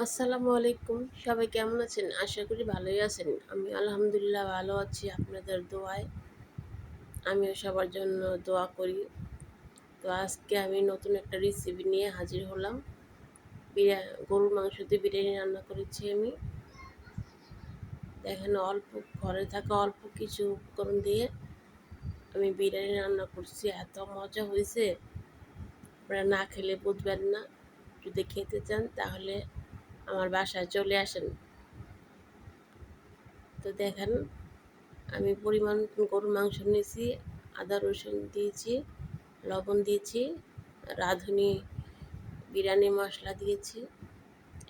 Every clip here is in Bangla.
আসসালামু আলাইকুম। সবাই কেমন আছেন? আশা করি ভালোই আছেন। আমি আলহামদুলিল্লাহ ভালো আছি আপনাদের দোয়ায়। আমিও সবার জন্য দোয়া করি। তো আজকে আমি নতুন একটা রেসিপি নিয়ে হাজির হলাম। বিরিয়া গরুর মাংস দিয়ে বিরিয়ানি রান্না করেছি আমি। দেখেন অল্প ঘরে থাকা অল্প কিছু উপকরণ দিয়ে আমি বিরিয়ানি রান্না করছি। এত মজা হয়েছে, আপনারা না খেলে বুঝবেন না। যদি খেতে চান তাহলে আমার বাসায় চলে আসেন। তো দেখেন আমি পরিমাণ মতন গরুর মাংস নিয়েছি, আদা রসুন দিয়েছি, লবণ দিয়েছি, রাঁধুনি বিরিয়ানি মশলা দিয়েছি,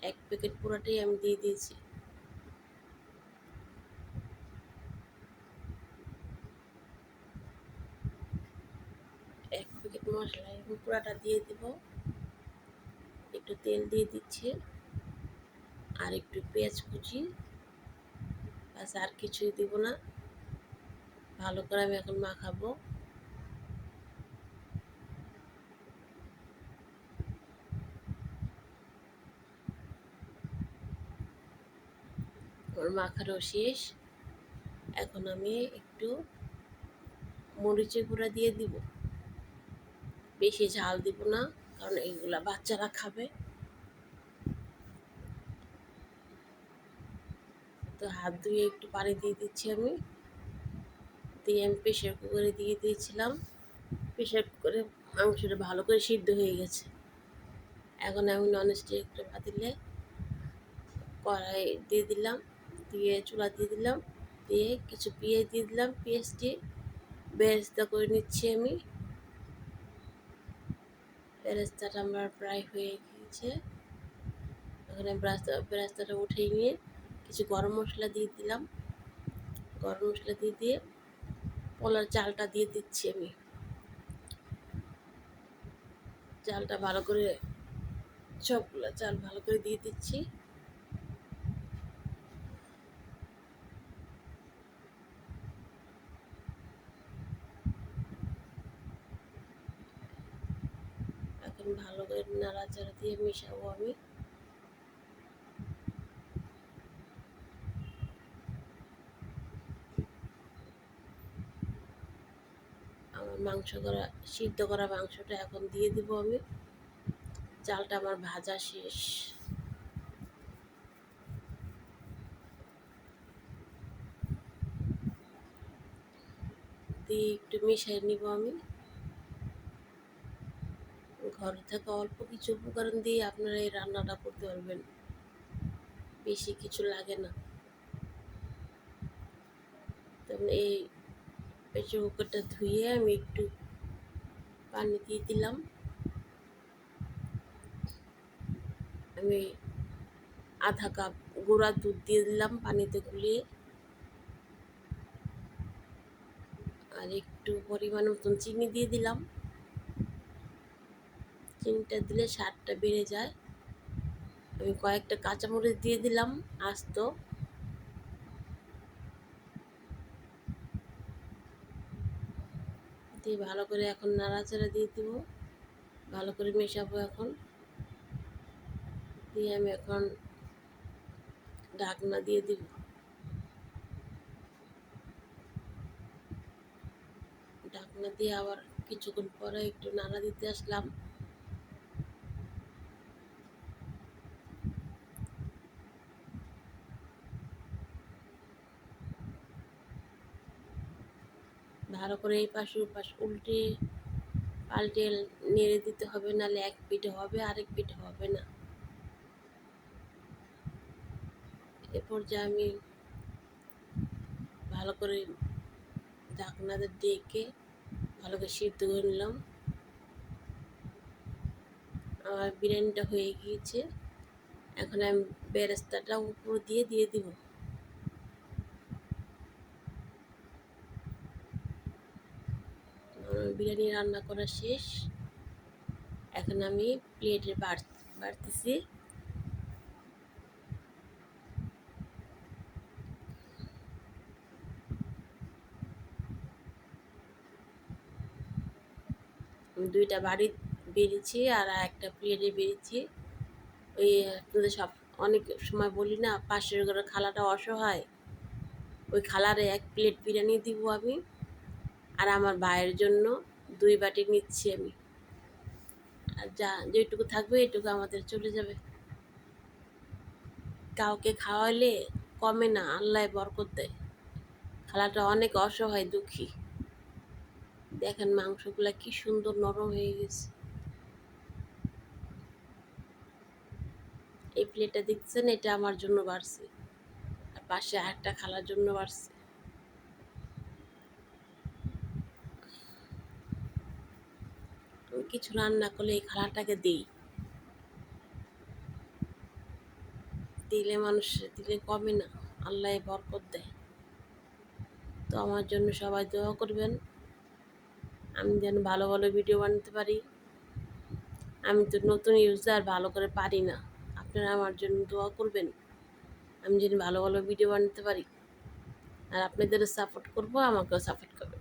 1 প্যাকেট পুরোটাই আমি দিয়ে দিয়েছি। এক প্যাকেট মশলা এবং পুরোটা দিয়ে দিব। একটু তেল দিয়ে দিচ্ছি আর একটু পেঁয়াজ কুচি, বাস আর কিছুই দিব না। ভালো করে আমি এখন মাখাবো। আমার মাখানো শেষ। এখন আমি একটু মরিচের গুঁড়া দিয়ে দিব। বেশি ঝাল দিব না, কারণ এইগুলা বাচ্চারা খাবে। তো হাত ধুয়ে একটু পানি দিয়ে দিচ্ছি আমি। দিয়ে আমি প্রেশার কুকারে দিয়ে দিয়েছিলাম। প্রেশার কুকারে মাংসটা ভালো করে সিদ্ধ হয়ে গেছে। এখন আমি ননস্টিক একটা পাতিলে কড়াই দিয়ে দিলাম, দিয়ে চুলা দিয়ে দিলাম, দিয়ে কিছু পেঁয়াজ দিয়ে দিলাম। পেঁয়াজটি বেরেস্তা করে নিচ্ছি আমি। বেরেস্তাটা আমার প্রায় হয়ে গিয়েছে। এখন আমি বেরেস্তাটা উঠিয়ে নিয়ে কিছু গরম মশলা দিয়ে দিলাম। গরম মশলা দিয়ে পোলার চালটা দিয়ে দিচ্ছি আমি। চালটা ভালো করে, সবগুলো চাল ভালো করে দিয়ে দিচ্ছি। এখন ভালো করে নাড়াচাড়া দিয়ে মেশাবো আমি। আমার সিদ্ধ করা মাংসটা এখন দিয়ে দিব আমি। চালটা আমার ভাজা শেষ। দিয়ে একটু মিশিয়ে নিব আমি। ঘরে থাকা অল্প কিছু উপকরণ দিয়ে আপনারা এই রান্নাটা করতে পারবেন, বেশি কিছু লাগে না। তখন এই প্রেসার কুকারটা ধুয়ে আমি একটু পানি দিয়ে দিলাম। আমি আধা কাপ গুঁড়া দুধ দিয়ে দিলাম পানিতে গুলিয়ে, আর একটু পরিমাণ মতন চিনি দিয়ে দিলাম। চিনিটা দিলে স্বাদটা বেড়ে যায়। আমি কয়েকটা কাঁচামরিচ দিয়ে দিলাম আস্ত। দিয়ে ভালো করে এখন নাড়াচাড়া দিয়ে দিব, ভালো করে মেশাবো এখন। দিয়ে আমি এখন ঢাকনা দিয়ে দিব। ঢাকনা দিয়ে আবার কিছুক্ষণ পরে একটু নাড়া দিতে আসলাম। ভালো করে এই পাশে ওপাশ উল্টে পাল্টে নেড়ে দিতে হবে, নাহলে এক পিঠে হবে আরেক পিঠে হবে না। এরপর যে আমি ভালো করে ঢাকনাতে ডেকে ভালো করে সিদ্ধ করে নিলাম। আমার বিরিয়ানিটা হয়ে গিয়েছে। এখন আমি বেরেস্তাটা উপর দিয়ে দিব। আমার বিরিয়ানি রান্না করা শেষ। এখন আমি প্লেটে বাড়তেছি। দুইটা বাড়ি বেড়েছি আর একটা প্লেটে বেড়েছি। ওই আপনাদের অনেক সময় বলি না, পাশের ঘরের খালাটা অসহায়, ওই খালারে 1 প্লেট বিরিয়ানি দিব আমি, আর আমার ভাইয়ের জন্য 2 বাটি নিচ্ছি আমি। আর যা যেটুকু থাকবে এটুকু আমাদের চলে যাবে। কাউকে খাওয়াইলে কমে না, আল্লাহ বরকত দেয়। খালাটা অনেক অসহায়, দুঃখী। দেখেন মাংসগুলা কি সুন্দর নরম হয়ে গেছে। এই প্লেটটা দেখছেন, এটা আমার জন্য বাড়ছে, আর পাশে আরেকটা খালার জন্য বাড়ছে। আমি কিছু রান্না করলে এই খালাটাকে দিই, দিলে মানুষের দিলে কমে না, আল্লাহ বরকত দেয়। তো আমার জন্য সবাই দোয়া করবেন, আমি যেন ভালো ভালো ভিডিও বানাতে পারি। আমি তো নতুন ইউজার, ভালো করে পারি না। আপনারা আমার জন্য দোয়া করবেন, আমি যেন ভালো ভালো ভিডিও বানাতে পারি। আর আপনাদেরও সাপোর্ট করবো, আমাকেও সাপোর্ট করবেন।